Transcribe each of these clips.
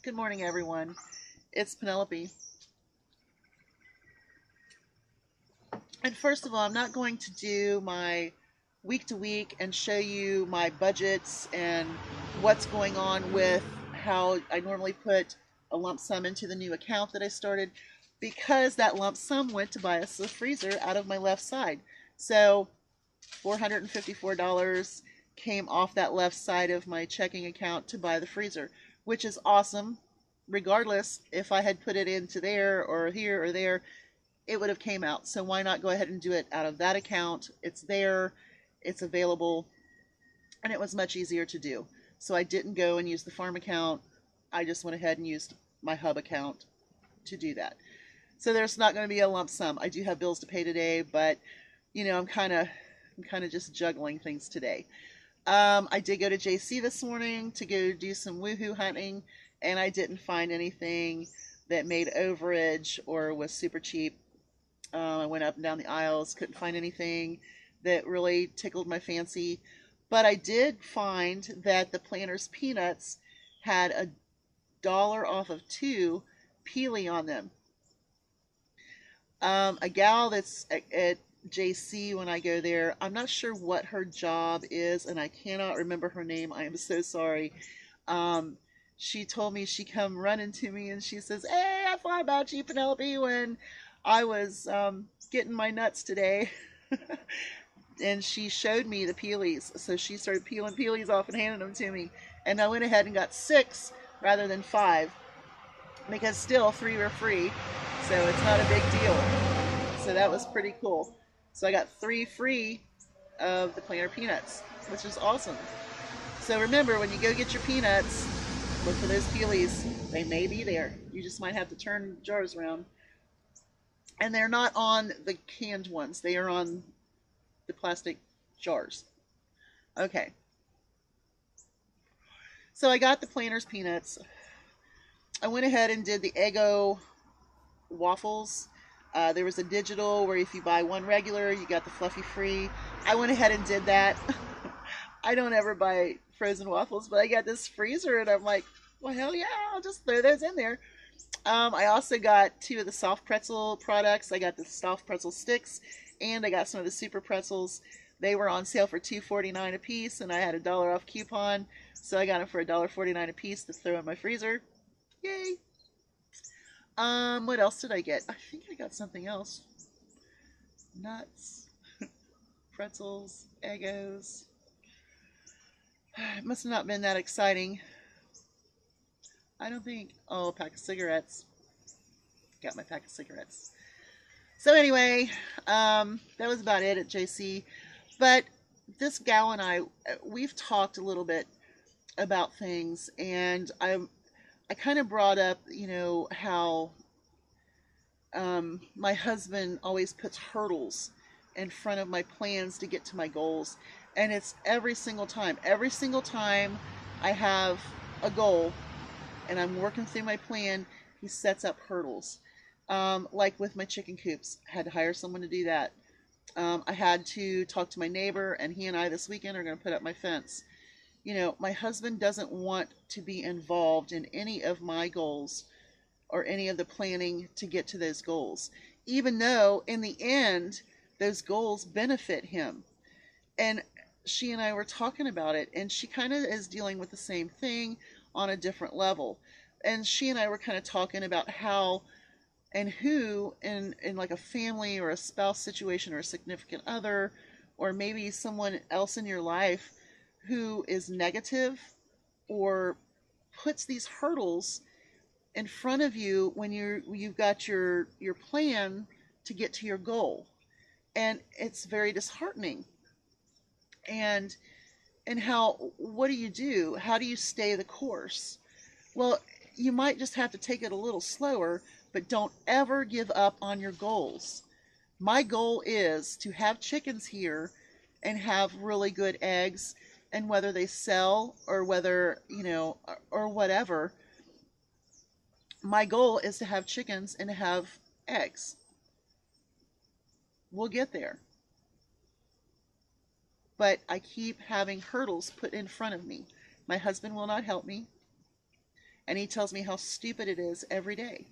Good morning, everyone. It's Penelope. And first of all, I'm not going to do my week to week and show you my budgets and what's going on with how I normally put a lump sum into the new account that I started because that lump sum went to buy us a freezer out of my left side. So $454 came off that left side of my checking account to buy the freezer, which is awesome. Regardless, if I had put it into there or here or there, it would have came out. So why not go ahead and do it out of that account? It's there, it's available, and it was much easier to do. So I didn't go and use the farm account. I just went ahead and used my hub account to do that. So there's not going to be a lump sum. I do have bills to pay today, but I'm kind of just juggling things today. I did go to JC this morning to go do some woohoo hunting, and I didn't find anything that made overage or was super cheap. I went up and down the aisles, couldn't find anything that really tickled my fancy. But I did find that the Planters peanuts had $1 off of two peely on them. A gal that's at JC when I go there, I'm not sure what her job is, and I cannot remember her name. I am so sorry. She told me she come running to me and she says, "Hey, I thought about you, Penelope, when I was getting my nuts today." And she showed me the peelies. So she started peeling peelies off and handing them to me. And I went ahead and got 6 rather than 5 because still 3 were free. So it's not a big deal. So that was pretty cool. So I got 3 free of the Planter peanuts, which is awesome. So remember, when you go get your peanuts, look for those peelies. They may be there. You just might have to turn jars around. And they're not on the canned ones. They are on the plastic jars. Okay. So I got the Planters peanuts. I went ahead and did the Eggo waffles. There was a digital where if you buy one regular, you got the fluffy free. I went ahead and did that. I don't ever buy frozen waffles, but I got this freezer and I'm like, well, hell yeah, I'll just throw those in there. I also got 2 of the soft pretzel products. I got the soft pretzel sticks and I got some of the super pretzels. They were on sale for $2.49 a piece and I had $1 off coupon. So I got them for $1.49 a piece to throw in my freezer. Yay! What else did I get? I think I got something else. Nuts, pretzels, Eggos. It must have not been that exciting. I don't think. Oh, a pack of cigarettes. Got my pack of cigarettes. So anyway, that was about it at JC. But this gal and we've talked a little bit about things, and I kind of brought up, how my husband always puts hurdles in front of my plans to get to my goals. And it's every single time. Every single time I have a goal and I'm working through my plan, he sets up hurdles. Like with my chicken coops, I had to hire someone to do that. I had to talk to my neighbor, and he and I this weekend are going to put up my fence. My husband doesn't want to be involved in any of my goals or any of the planning to get to those goals, even though in the end, those goals benefit him. And she and I were talking about it, and she kind of is dealing with the same thing on a different level. And she and I were kind of talking about how and who in like a family or a spouse situation or a significant other or maybe someone else in your life who is negative or puts these hurdles in front of you when you've got your plan to get to your goal, and it's very disheartening. And how, what do you do? How do you stay the course? Well, you might just have to take it a little slower, but don't ever give up on your goals. My goal is to have chickens here and have really good eggs, and whether they sell or whether, or whatever, my goal is to have chickens and to have eggs. We'll get there. But I keep having hurdles put in front of me. My husband will not help me. And he tells me how stupid it is every day.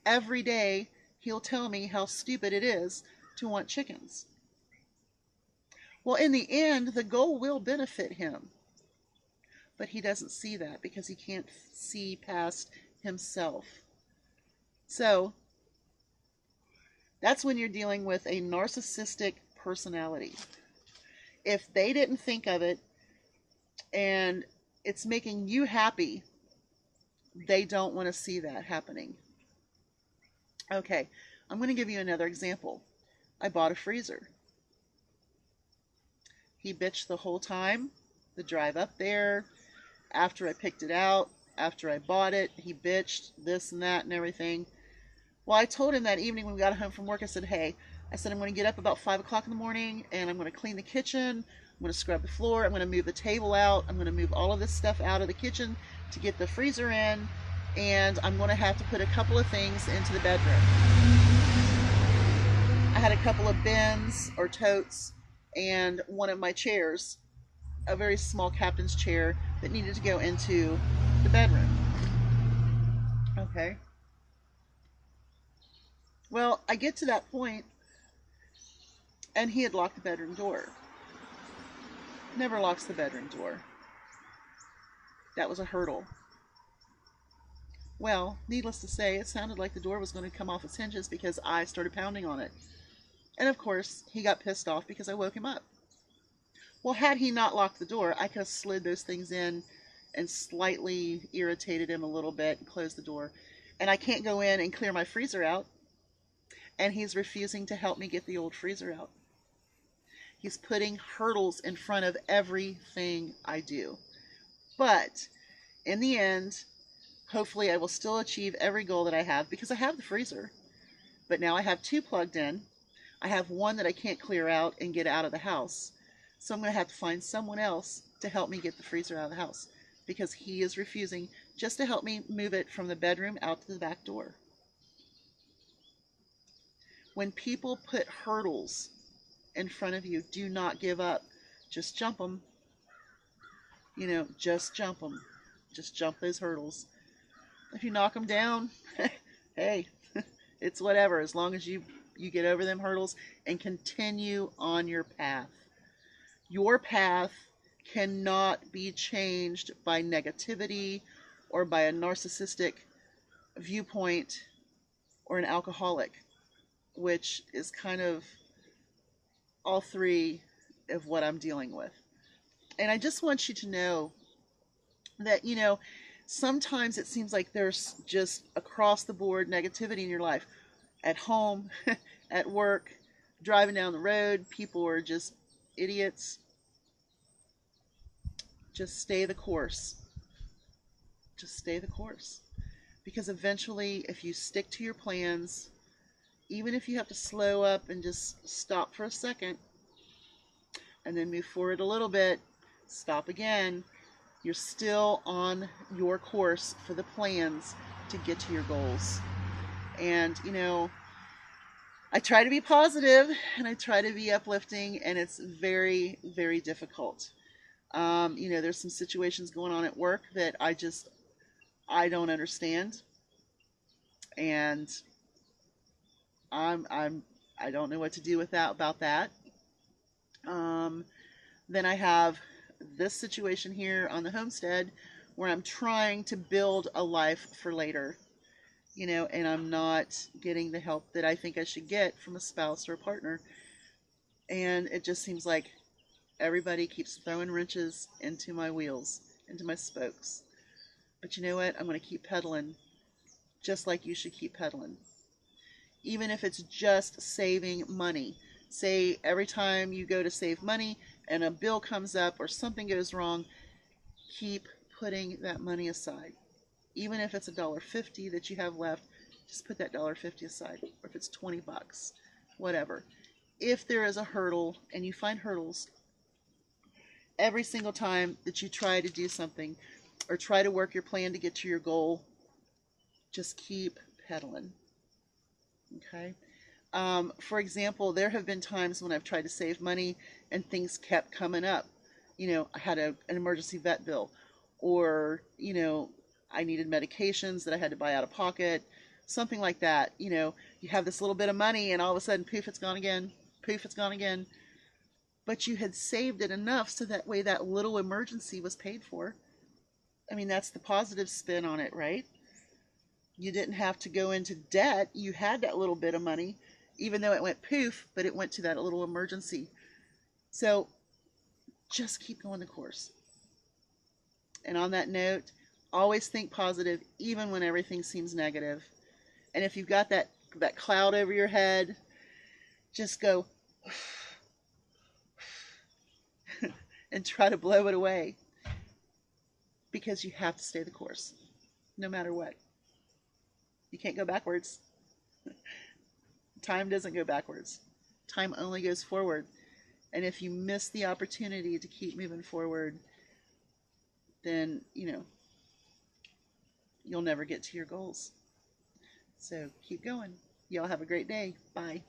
Every day, he'll tell me how stupid it is to want chickens. Well, in the end, the goal will benefit him. But he doesn't see that because he can't see past himself. So, that's when you're dealing with a narcissistic personality. If they didn't think of it and it's making you happy, they don't want to see that happening. Okay, I'm going to give you another example. I bought a freezer. He bitched the whole time, the drive up there, after I picked it out, after I bought it, he bitched this and that and everything. Well, I told him that evening when we got home from work, I said, hey, I'm going to get up about 5 o'clock in the morning and I'm going to clean the kitchen. I'm going to scrub the floor. I'm going to move the table out. I'm going to move all of this stuff out of the kitchen to get the freezer in. And I'm going to have to put a couple of things into the bedroom. I had a couple of bins or totes and one of my chairs, a very small captain's chair that needed to go into the bedroom. Okay. Well, I get to that point, and he had locked the bedroom door. Never locks the bedroom door. That was a hurdle. Well, needless to say, it sounded like the door was going to come off its hinges because I started pounding on it. And of course, he got pissed off because I woke him up. Well, had he not locked the door, I could have slid those things in and slightly irritated him a little bit and closed the door. And I can't go in and clear my freezer out. And he's refusing to help me get the old freezer out. He's putting hurdles in front of everything I do. But in the end, hopefully I will still achieve every goal that I have because I have the freezer. But now I have 2 plugged in. I have one that I can't clear out and get out of the house. So I'm going to have to find someone else to help me get the freezer out of the house because he is refusing just to help me move it from the bedroom out to the back door. When people put hurdles in front of you, do not give up. Just jump them. Just jump them. Just jump those hurdles. If you knock them down, hey, it's whatever. As long as you get over them hurdles and continue on your path. Your path cannot be changed by negativity or by a narcissistic viewpoint or an alcoholic, which is kind of all 3 of what I'm dealing with. And I just want you to know that, sometimes it seems like there's just across the board negativity in your life. At home, at work, driving down the road, people are just idiots. Just stay the course. Just stay the course. Because eventually, if you stick to your plans, even if you have to slow up and just stop for a second, and then move forward a little bit, stop again, you're still on your course for the plans to get to your goals. And, I try to be positive and I try to be uplifting, and it's very, very difficult. There's some situations going on at work that I don't understand. And I don't know what to do with that about that. Then I have this situation here on the homestead where I'm trying to build a life for later, and I'm not getting the help that I think I should get from a spouse or a partner. And it just seems like everybody keeps throwing wrenches into my wheels, into my spokes. But you know what? I'm going to keep pedaling, just like you should keep pedaling. Even if it's just saving money. Say every time you go to save money and a bill comes up or something goes wrong, keep putting that money aside. Even if it's $1.50 that you have left, just put that $1.50 aside. Or if it's $20, whatever. If there is a hurdle, and you find hurdles every single time that you try to do something or try to work your plan to get to your goal, just keep pedaling. Okay? For example, there have been times when I've tried to save money and things kept coming up. I had an emergency vet bill, or, I needed medications that I had to buy out of pocket, something like that. You know, you have this little bit of money and all of a sudden, poof, it's gone again. Poof, it's gone again. But you had saved it enough so that way that little emergency was paid for. I mean, that's the positive spin on it, right? You didn't have to go into debt. You had that little bit of money, even though it went poof, but it went to that little emergency. So just keep going the course. And on that note, always think positive, even when everything seems negative. And if you've got that cloud over your head, just go and try to blow it away, because you have to stay the course, no matter what. You can't go backwards. Time doesn't go backwards. Time only goes forward. And if you miss the opportunity to keep moving forward, then, you know, you'll never get to your goals. So keep going. Y'all have a great day. Bye.